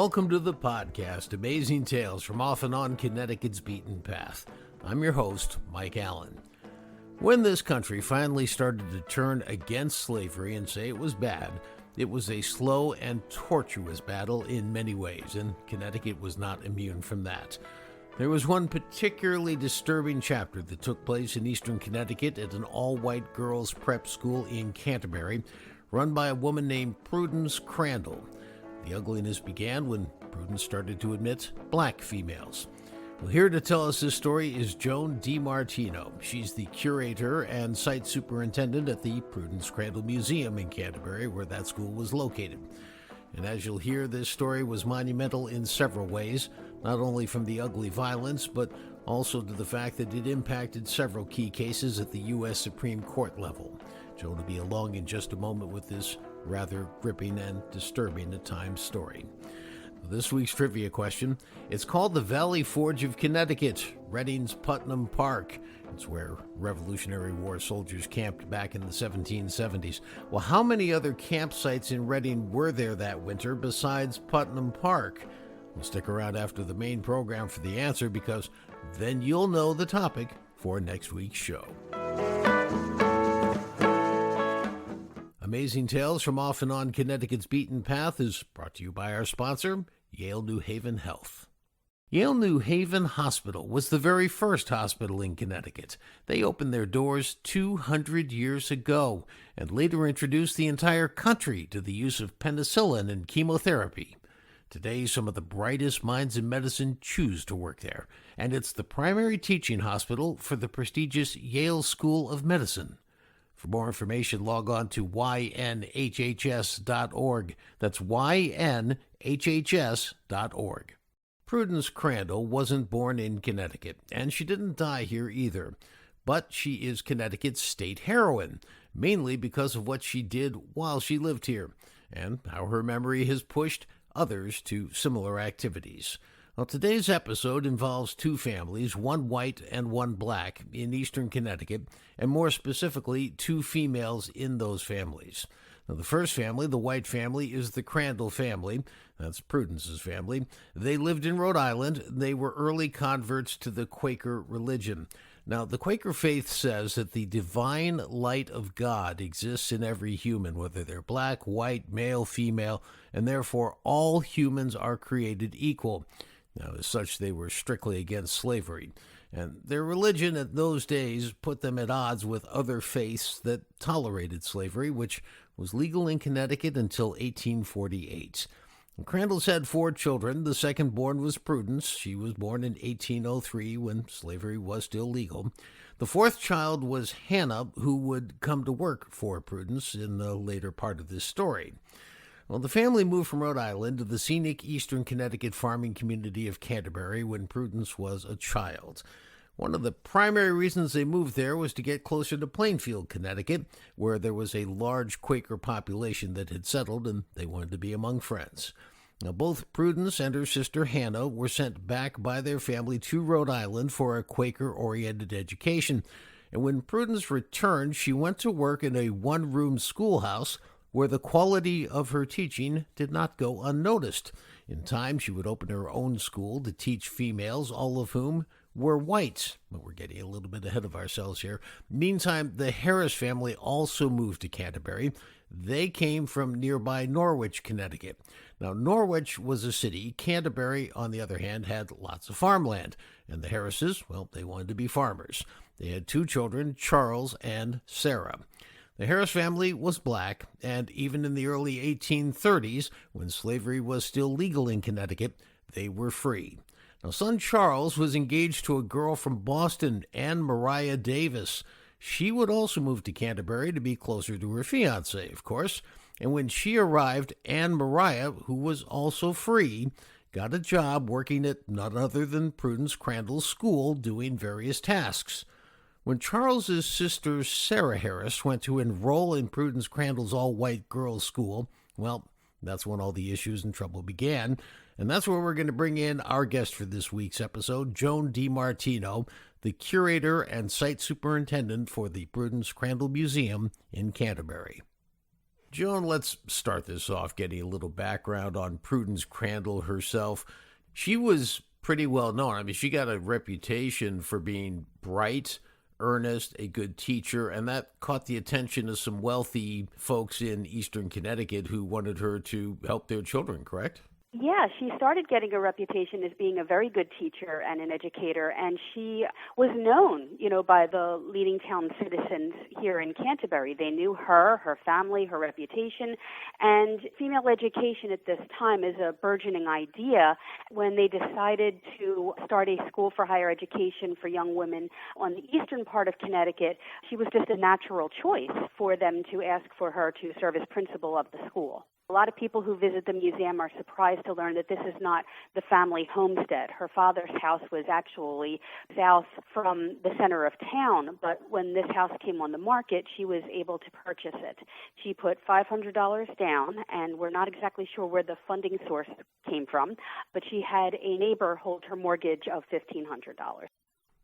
Welcome to the podcast, Amazing Tales from Off and On Connecticut's Beaten Path. I'm your host, Mike Allen. When this country finally started to turn against slavery and say it was bad, it was a slow and tortuous battle in many ways, and Connecticut was not immune from that. There was one particularly disturbing chapter that took place in eastern Connecticut at an all-white girls' prep school in Canterbury, run by a woman named Prudence Crandall. The ugliness began when Prudence started to admit black females. Well, here to tell us this story is Joan DiMartino. She's the curator and site superintendent at the Prudence Crandall Museum in Canterbury, where that school was located. And as you'll hear, this story was monumental in several ways, not only from the ugly violence, but also to the fact that it impacted several key cases at the U.S. Supreme Court level. Joan will be along in just a moment with this rather gripping and disturbing at times story. This week's trivia question, it's called the Valley Forge of Connecticut, Reading's Putnam Park. It's where Revolutionary War soldiers camped back in the 1770s. Well, how many other campsites in Reading were there that winter besides Putnam Park? We'll stick around after the main program for the answer, because then you'll know the topic for next week's show. Amazing Tales from Off and On Connecticut's Beaten Path is brought to you by our sponsor, Yale New Haven Health. Yale New Haven Hospital was the very first hospital in Connecticut. They opened their doors 200 years ago and later introduced the entire country to the use of penicillin and chemotherapy. Today, some of the brightest minds in medicine choose to work there, and it's the primary teaching hospital for the prestigious Yale School of Medicine. For more information, log on to ynhhs.org. That's ynhhs.org. Prudence Crandall wasn't born in Connecticut, and she didn't die here either. But she is Connecticut's State Heroine, mainly because of what she did while she lived here, and how her memory has pushed others to similar activities. Well, today's episode involves two families, one white and one black, in eastern Connecticut, and more specifically, two females in those families. Now, the first family, the white family, is the Crandall family. That's Prudence's family. They lived in Rhode Island. They were early converts to the Quaker religion. Now, the Quaker faith says that the divine light of God exists in every human, whether they're black, white, male, female, and therefore all humans are created equal. Now, as such, they were strictly against slavery, and their religion at those days put them at odds with other faiths that tolerated slavery, which was legal in Connecticut until 1848. And Crandall's had 4 children. The second born was Prudence. She was born in 1803 when slavery was still legal. The fourth child was Hannah, who would come to work for Prudence in the later part of this story. Well, the family moved from Rhode Island to the scenic eastern Connecticut farming community of Canterbury when Prudence was a child. One of the primary reasons they moved there was to get closer to Plainfield, Connecticut, where there was a large Quaker population that had settled, and they wanted to be among friends. Now, both Prudence and her sister Hannah were sent back by their family to Rhode Island for a Quaker-oriented education, and when Prudence returned, she went to work in a one-room schoolhouse where the quality of her teaching did not go unnoticed. In time, she would open her own school to teach females, all of whom were white. But we're getting a little bit ahead of ourselves here. Meantime, the Harris family also moved to Canterbury. They came from nearby Norwich, Connecticut. Now, Norwich was a city. Canterbury, on the other hand, had lots of farmland. And the Harrises, well, they wanted to be farmers. They had 2 children, Charles and Sarah. The Harris family was black, and even in the early 1830s, when slavery was still legal in Connecticut, they were free. Now, son Charles was engaged to a girl from Boston, Anne Maria Davis. She would also move to Canterbury to be closer to her fiancé, of course, and when she arrived, Anne Maria, who was also free, got a job working at none other than Prudence Crandall's school doing various tasks. When Charles's sister Sarah Harris went to enroll in Prudence Crandall's all-white girls' school, well, that's when all the issues and trouble began, and that's where we're going to bring in our guest for this week's episode, Joan DiMartino, the curator and site superintendent for the Prudence Crandall Museum in Canterbury. Joan, let's start this off getting a little background on Prudence Crandall herself. She was pretty well known. I mean, she got a reputation for being bright, earnest, a good teacher, and that caught the attention of some wealthy folks in eastern Connecticut who wanted her to help their children, correct? Yeah, she started getting a reputation as being a very good teacher and an educator, and she was known, by the leading town citizens here in Canterbury. They knew her family, her reputation, and female education at this time is a burgeoning idea. When they decided to start a school for higher education for young women on the eastern part of Connecticut, she was just a natural choice for them to ask for her to serve as principal of the school. A lot of people who visit the museum are surprised to learn that this is not the family homestead. Her father's house was actually south from the center of town, but when this house came on the market, she was able to purchase it. She put $500 down, and we're not exactly sure where the funding source came from, but she had a neighbor hold her mortgage of $1,500.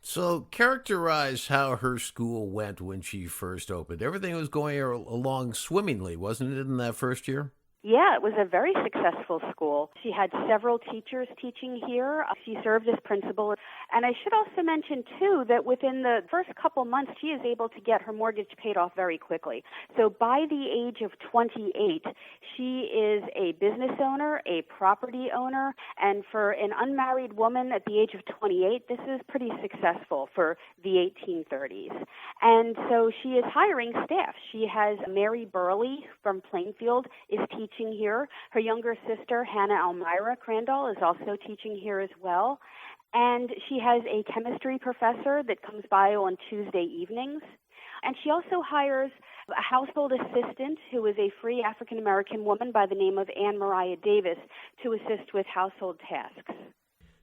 So, characterize how her school went when she first opened. Everything was going along swimmingly, wasn't it, in that first year? Yeah, it was a very successful school. She had several teachers teaching here. She served as principal. And I should also mention, too, that within the first couple months, she is able to get her mortgage paid off very quickly. So by the age of 28, she is a business owner, a property owner, and for an unmarried woman at the age of 28, this is pretty successful for the 1830s. And so she is hiring staff. She has Mary Burley from Plainfield is teaching here. Her younger sister, Hannah Elmira Crandall, is also teaching here as well. And she has a chemistry professor that comes by on Tuesday evenings. And she also hires a household assistant who is a free African-American woman by the name of Anne Mariah Davis to assist with household tasks.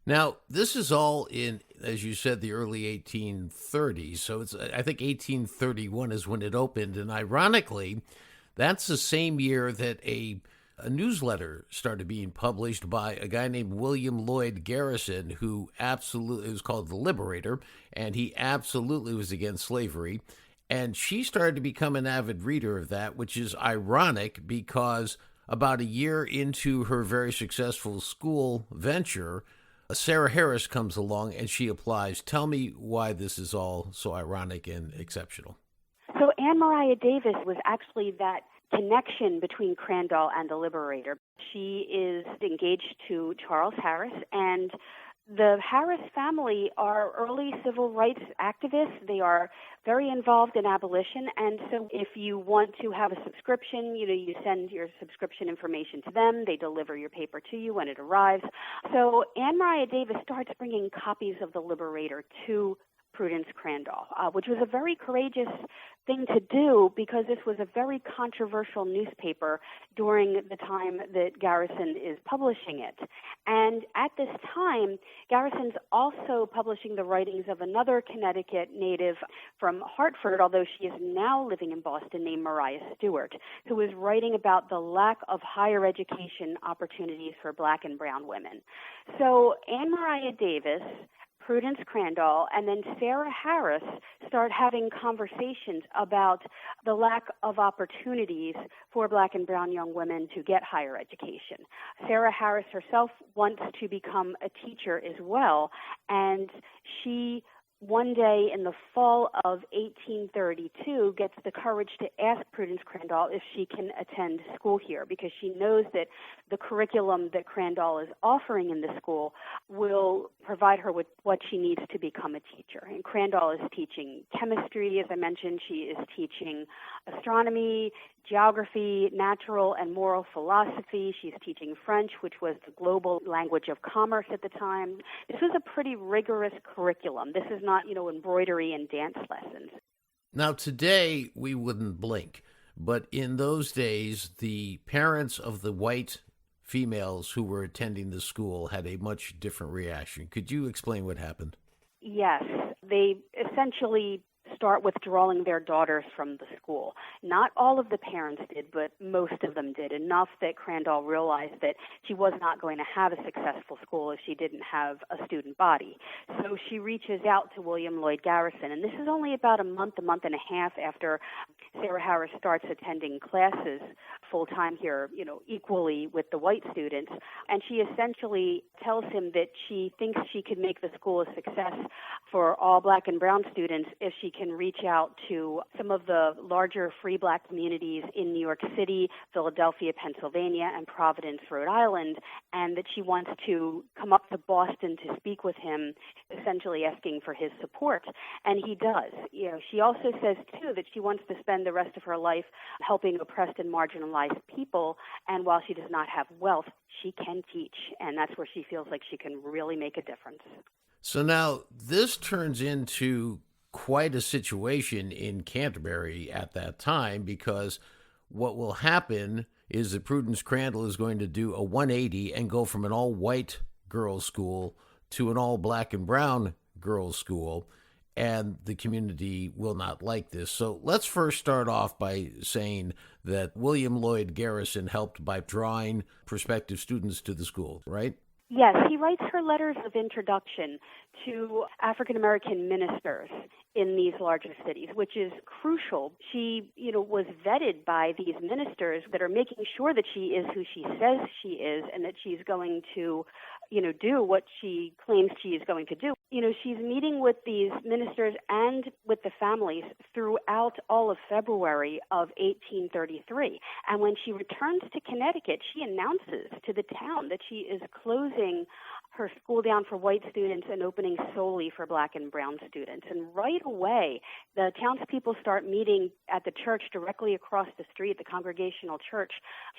Now, this is all in, as you said, the early 1830s. So I think 1831 is when it opened. And ironically, that's the same year that a newsletter started being published by a guy named William Lloyd Garrison, who absolutely, it was called The Liberator, and he absolutely was against slavery. And she started to become an avid reader of that, which is ironic because about a year into her very successful school venture, Sarah Harris comes along and she applies. Tell me why this is all so ironic and exceptional. So Anne Mariah Davis was actually that connection between Crandall and the Liberator. She is engaged to Charles Harris, and the Harris family are early civil rights activists. They are very involved in abolition, and so if you want to have a subscription, you send your subscription information to them. They deliver your paper to you when it arrives. So Anne Mariah Davis starts bringing copies of the Liberator to Prudence Crandall, which was a very courageous thing to do because this was a very controversial newspaper during the time that Garrison is publishing it. And at this time, Garrison's also publishing the writings of another Connecticut native from Hartford, although she is now living in Boston, named Mariah Stewart, who is writing about the lack of higher education opportunities for black and brown women. So Anne Mariah Davis, Prudence Crandall, and then Sarah Harris start having conversations about the lack of opportunities for black and brown young women to get higher education. Sarah Harris herself wants to become a teacher as well, and she one day in the fall of 1832 gets the courage to ask Prudence Crandall if she can attend school here because she knows that the curriculum that Crandall is offering in the school will provide her with what she needs to become a teacher. And Crandall is teaching chemistry, as I mentioned. She is teaching astronomy, geography, natural and moral philosophy. She's teaching French, which was the global language of commerce at the time. This was a pretty rigorous curriculum. This is not, embroidery and dance lessons. Now, today, we wouldn't blink, but in those days, the parents of the white females who were attending the school had a much different reaction. Could you explain what happened? Yes. They essentially start withdrawing their daughters from the school. Not all of the parents did, but most of them did, enough that Crandall realized that she was not going to have a successful school if she didn't have a student body. So she reaches out to William Lloyd Garrison, and this is only about a month and a half after Sarah Harris starts attending classes full-time here, equally with the white students, and she essentially tells him that she thinks she could make the school a success for all black and brown students if she can reach out to some of the larger free black communities in New York City, Philadelphia, Pennsylvania, and Providence, Rhode Island, and that she wants to come up to Boston to speak with him, essentially asking for his support. And he does. She also says, too, that she wants to spend the rest of her life helping oppressed and marginalized people, and while she does not have wealth, she can teach, and that's where she feels like she can really make a difference. So now this turns into quite a situation in Canterbury at that time, because what will happen is that Prudence Crandall is going to do a 180 and go from an all-white girls' school to an all-black and brown girls' school, and the community will not like this. So let's first start off by saying that William Lloyd Garrison helped by drawing prospective students to the school, right? Yes, he writes her letters of introduction to African-American ministers in these larger cities, which is crucial. She, was vetted by these ministers that are making sure that she is who she says she is and that she's going to, do what she claims she is going to do. She's meeting with these ministers and with the families throughout all of February of 1833. And when she returns to Connecticut, she announces to the town that she is closing her school down for white students and opening solely for black and brown students. And right away, the townspeople start meeting at the church directly across the street, the Congregational Church,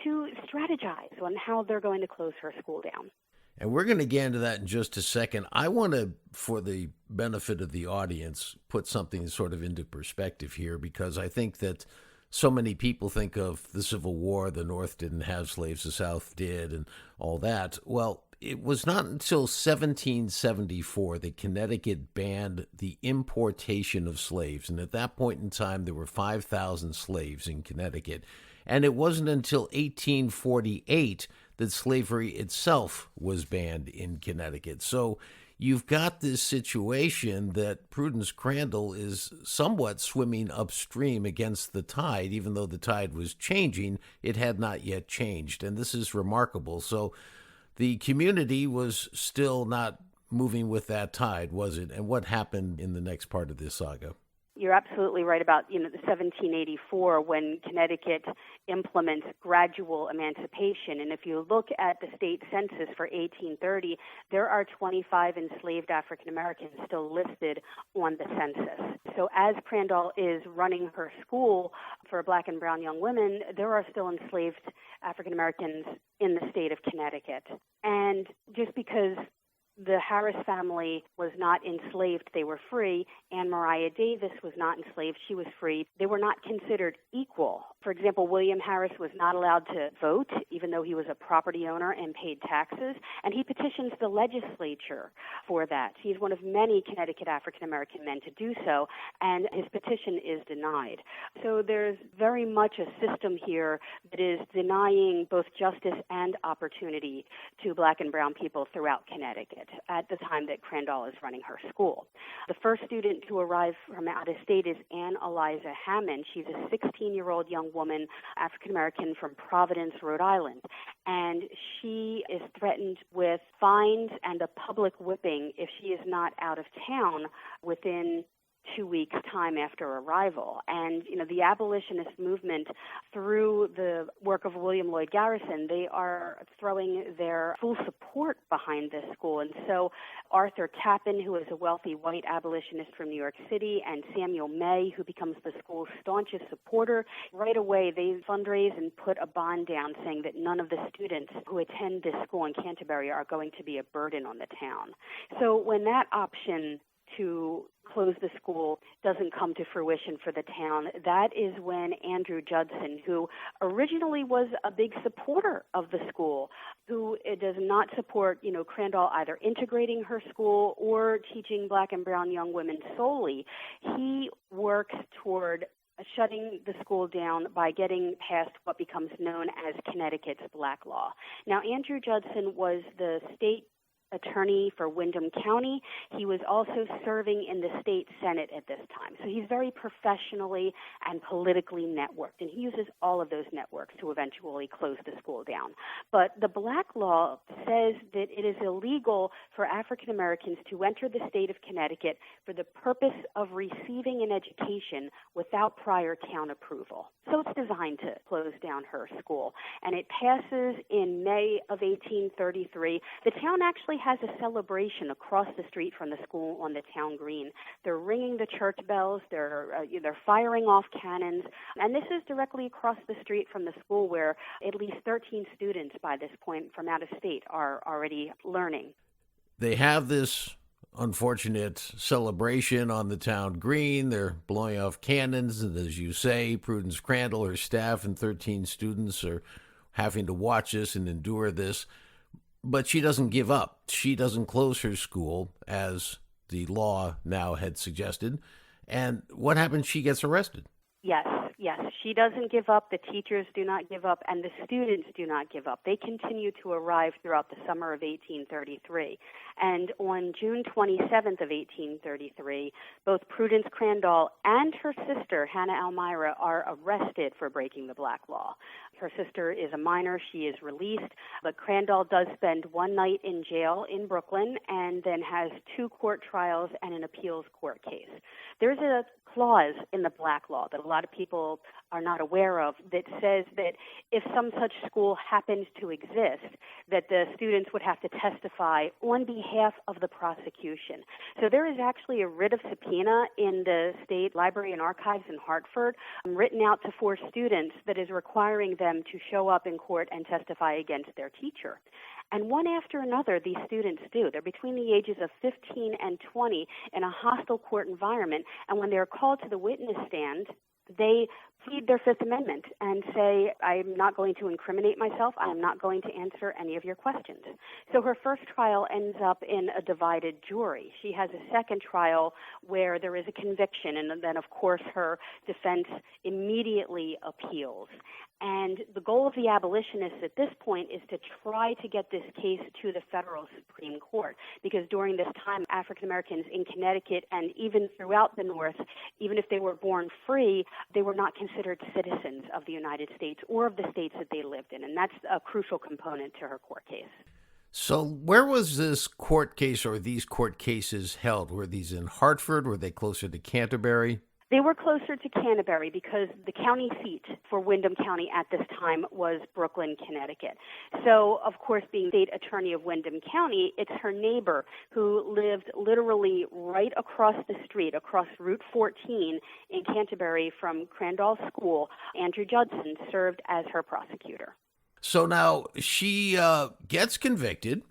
to strategize on how they're going to close her school down. And we're going to get into that in just a second. I want to, for the benefit of the audience, put something sort of into perspective here, because I think that so many people think of the Civil War, the North didn't have slaves, the South did, and all that. Well, it was not until 1774 that Connecticut banned the importation of slaves. And at that point in time, there were 5,000 slaves in Connecticut. And it wasn't until 1848 that slavery itself was banned in Connecticut. So you've got this situation that Prudence Crandall is somewhat swimming upstream against the tide. Even though the tide was changing, it had not yet changed. And this is remarkable. So the community was still not moving with that tide, was it? And what happened in the next part of this saga? You're absolutely right about, the 1784 when Connecticut implements gradual emancipation. And if you look at the state census for 1830, there are 25 enslaved African Americans still listed on the census. So as Crandall is running her school for black and brown young women, there are still enslaved African Americans in the state of Connecticut. And just because the Harris family was not enslaved, they were free. Anne Mariah Davis was not enslaved, she was free. They were not considered equal. For example, William Harris was not allowed to vote, even though he was a property owner and paid taxes, and he petitions the legislature for that. He's one of many Connecticut African-American men to do so, and his petition is denied. So there's very much a system here that is denying both justice and opportunity to black and brown people throughout Connecticut at the time that Crandall is running her school. The first student to arrive from out of state is Anne Eliza Hammond. She's a 16-year-old young woman, African-American from Providence, Rhode Island. And she is threatened with fines and a public whipping if she is not out of town within 2 weeks' time after arrival. And, the abolitionist movement, through the work of William Lloyd Garrison, they are throwing their full support behind this school. And so Arthur Tappan, who is a wealthy white abolitionist from New York City, and Samuel May, who becomes the school's staunchest supporter, right away they fundraise and put a bond down saying that none of the students who attend this school in Canterbury are going to be a burden on the town. So when that option to close the school doesn't come to fruition for the town, that is when Andrew Judson, who originally was a big supporter of the school, who does not support, Crandall either integrating her school or teaching black and brown young women solely, he works toward shutting the school down by getting past what becomes known as Connecticut's Black Law. Now, Andrew Judson was the state attorney for Windham County. He was also serving in the state Senate at this time. So he's very professionally and politically networked, and he uses all of those networks to eventually close the school down. But the Black Law says that it is illegal for African Americans to enter the state of Connecticut for the purpose of receiving an education without prior town approval. So it's designed to close down her school. And it passes in May of 1833. The town actually has a celebration across the street from the school on the town green. They're ringing the church bells, they're firing off cannons, and this is directly across the street from the school where at least 13 students by this point from out of state are already learning. They have this unfortunate celebration on the town green. They're blowing off cannons, and as you say, Prudence Crandall, her staff, and 13 students are having to watch this and endure this. But she doesn't give up. She doesn't close her school, as the law now had suggested. And what happens? She gets arrested. Yes. She doesn't give up. The teachers do not give up, and the students do not give up. They continue to arrive throughout the summer of 1833. And on June 27th of 1833, both Prudence Crandall and her sister, Hannah Elmira, are arrested for breaking the Black Law. Her sister is a minor. She is released, but Crandall does spend one night in jail in Brooklyn and then has 2 court trials and an appeals court case. There's a clause in the Black Law that a lot of people are not aware of that says that if some such school happens to exist, that the students would have to testify on behalf of the prosecution. So there is actually a writ of subpoena in the State Library and Archives in Hartford written out to 4 students that is requiring them to show up in court and testify against their teacher. And one after another, these students do. They're between the ages of 15 and 20 in a hostile court environment. And when they're called to the witness stand, they plead their Fifth Amendment and say, I'm not going to incriminate myself. I am not going to answer any of your questions. So her first trial ends up in a divided jury. She has a second trial where there is a conviction, and then, of course, her defense immediately appeals. And the goal of the abolitionists at this point is to try to get this case to the federal Supreme Court, because during this time, African Americans in Connecticut and even throughout the North, even if they were born free, they were not considered citizens of the United States or of the states that they lived in. And that's a crucial component to her court case. So where was this court case or these court cases held? Were these in Hartford? Were they closer to Canterbury? They were closer to Canterbury because the county seat for Windham County at this time was Brooklyn, Connecticut. So, of course, being state attorney of Windham County, it's her neighbor who lived literally right across the street, across Route 14 in Canterbury from Crandall School. Andrew Judson served as her prosecutor. So now she gets convicted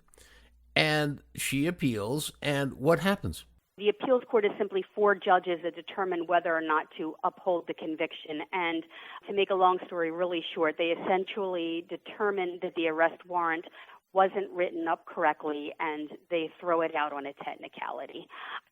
and she appeals, and what happens? The appeals court is simply 4 judges that determine whether or not to uphold the conviction. And to make a long story really short, they essentially determined that the arrest warrant wasn't written up correctly, and they throw it out on a technicality.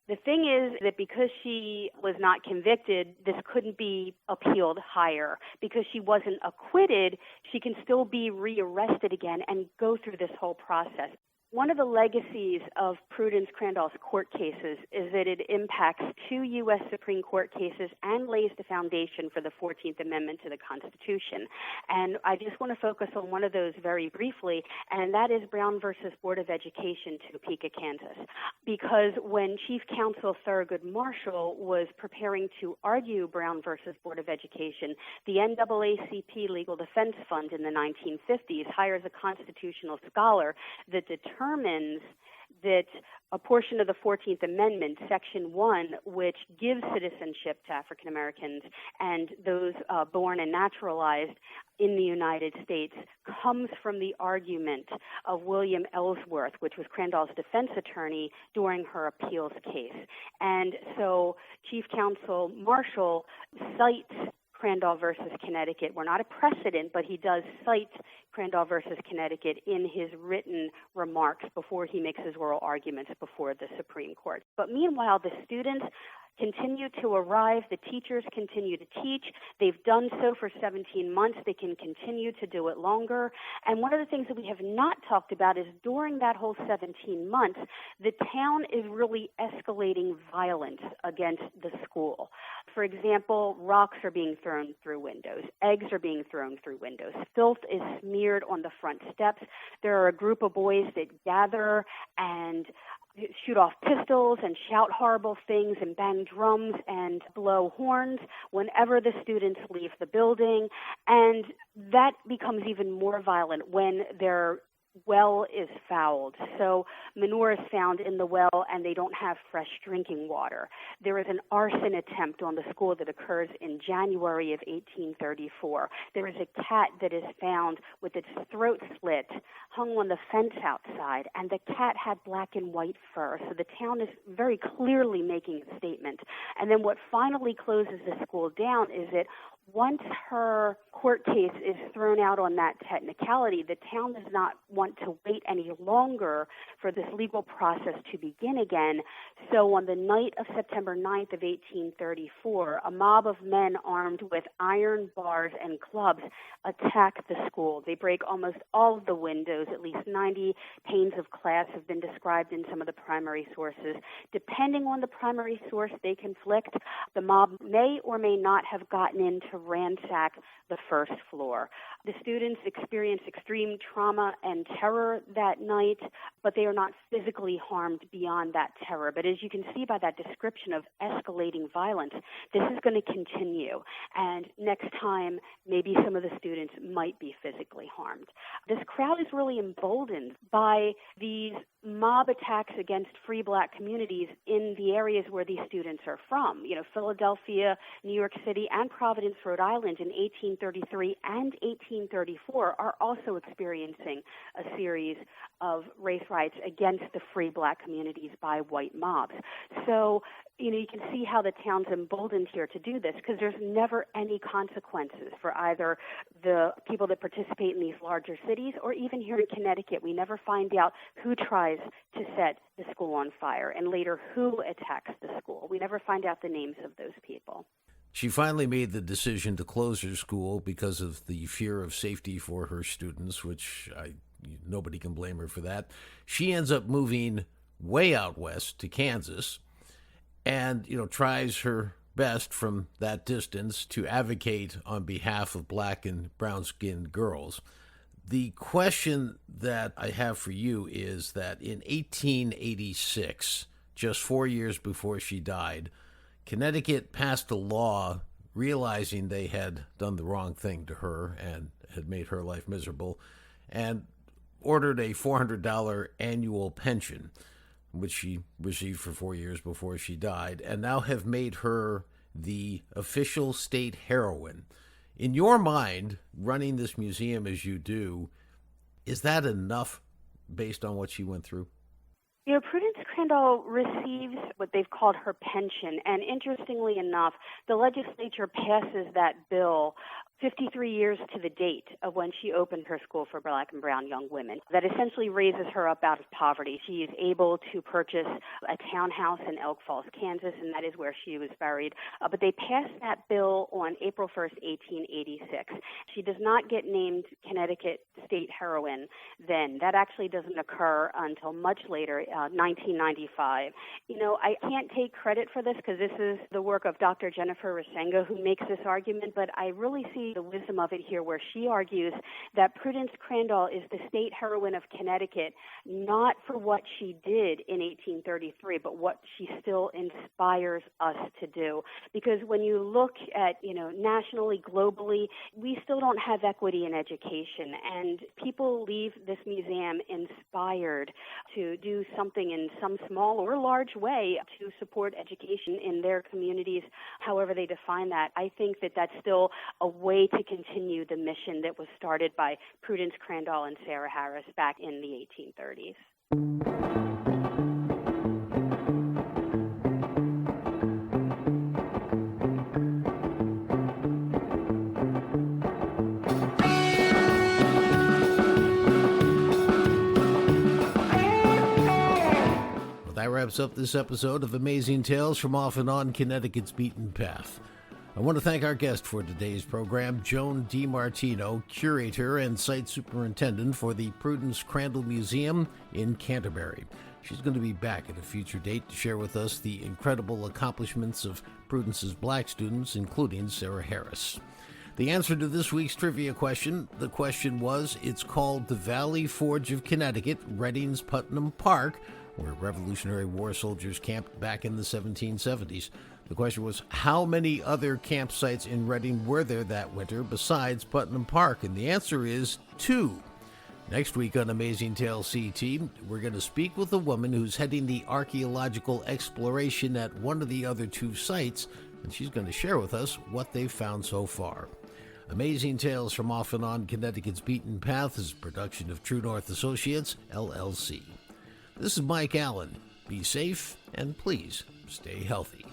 The thing is that because she was not convicted, this couldn't be appealed higher. Because she wasn't acquitted, she can still be rearrested again and go through this whole process. One of the legacies of Prudence Crandall's court cases is that it impacts 2 U.S. Supreme Court cases and lays the foundation for the 14th Amendment to the Constitution. And I just want to focus on one of those very briefly, and that is Brown versus Board of Education, Topeka, Kansas. Because when Chief Counsel Thurgood Marshall was preparing to argue Brown versus Board of Education, the NAACP Legal Defense Fund in the 1950s hires a constitutional scholar that determines that a portion of the 14th Amendment, Section 1, which gives citizenship to African Americans and those born and naturalized in the United States, comes from the argument of William Ellsworth, which was Crandall's defense attorney during her appeals case. And so Chief Counsel Marshall cites Crandall versus Connecticut. We're not a precedent, but he does cite Crandall versus Connecticut in his written remarks before he makes his oral arguments before the Supreme Court. But meanwhile, the students continue to arrive. The teachers continue to teach. They've done so for 17 months. They can continue to do it longer. And one of the things that we have not talked about is during that whole 17 months, the town is really escalating violence against the school. For example, rocks are being thrown through windows. Eggs are being thrown through windows. Filth is smeared on the front steps. There are a group of boys that gather and shoot off pistols and shout horrible things and bang drums and blow horns whenever the students leave the building. And that becomes even more violent when their well is fouled. So manure is found in the well and they don't have fresh drinking water. There is an arson attempt on the school that occurs in January of 1834. There is a cat that is found with its throat slit, hung on the fence outside, and the cat had black and white fur. So the town is very clearly making a statement. And then what finally closes the school down is that once her court case is thrown out on that technicality, the town does not want to wait any longer for this legal process to begin again. So on the night of September 9th of 1834, a mob of men armed with iron bars and clubs attack the school. They break almost all of the windows. At least 90 panes of glass have been described in some of the primary sources. Depending on the primary source they conflict, the mob may or may not have gotten in to ransack the first floor. The students experience extreme trauma and terror that night, but they are not physically harmed beyond that terror. But as you can see by that description of escalating violence, this is going to continue. And next time, maybe some of the students might be physically harmed. This crowd is really emboldened by these mob attacks against free black communities in the areas where these students are from. You know, Philadelphia, New York City, and Providence, Rhode Island in 1833 and 1834 are also experiencing a series of race riots against the free black communities by white mobs. So, you know, you can see how the town's emboldened here to do this because there's never any consequences for either the people that participate in these larger cities or even here in Connecticut. We never find out who tries to set the school on fire and later who attacks the school. We never find out the names of those people. She finally made the decision to close her school because of the fear of safety for her students, which nobody can blame her for that. She ends up moving way out west to Kansas and, you know, tries her best from that distance to advocate on behalf of black and brown-skinned girls. The question that I have for you is that in 1886, just 4 years before she died, Connecticut passed a law realizing they had done the wrong thing to her and had made her life miserable, and ordered a $400 annual pension, which she received for 4 years before she died, and now have made her the official state heroine. In your mind, running this museum as you do, is that enough based on what she went through? You know, Prudence Crandall receives what they've called her pension, and interestingly enough, the legislature passes that bill 53 years to the date of when she opened her school for black and brown young women. That essentially raises her up out of poverty. She is able to purchase a townhouse in Elk Falls, Kansas, and that is where she was buried. But they passed that bill on April 1st, 1886. She does not get named Connecticut State Heroine then. That actually doesn't occur until much later, 1995. You know, I can't take credit for this because this is the work of Dr. Jennifer Rasenga who makes this argument, but I really see see the wisdom of it here, where she argues that Prudence Crandall is the state heroine of Connecticut, not for what she did in 1833, but what she still inspires us to do. Because when you look at, nationally, globally, we still don't have equity in education, and people leave this museum inspired to do something in some small or large way to support education in their communities, however they define that. I think that that's still a way to continue the mission that was started by Prudence Crandall and Sarah Harris back in the 1830s. That wraps up this episode of Amazing Tales from Off and On Connecticut's Beaten Path. I want to thank our guest for today's program, Joan DiMartino, Curator and Site Superintendent for the Prudence Crandall Museum in Canterbury. She's going to be back at a future date to share with us the incredible accomplishments of Prudence's black students, including Sarah Harris. The answer to this week's trivia question, the question was, it's called the Valley Forge of Connecticut, Reading's Putnam Park, where Revolutionary War soldiers camped back in the 1770s. The question was, how many other campsites in Reading were there that winter besides Putnam Park? And the answer is 2. Next week on Amazing Tales CT, we're going to speak with a woman who's heading the archaeological exploration at one of the other 2 sites, and she's going to share with us what they've found so far. Amazing Tales from Off and On Connecticut's Beaten Path is a production of True North Associates, LLC. This is Mike Allen. Be safe, and please stay healthy.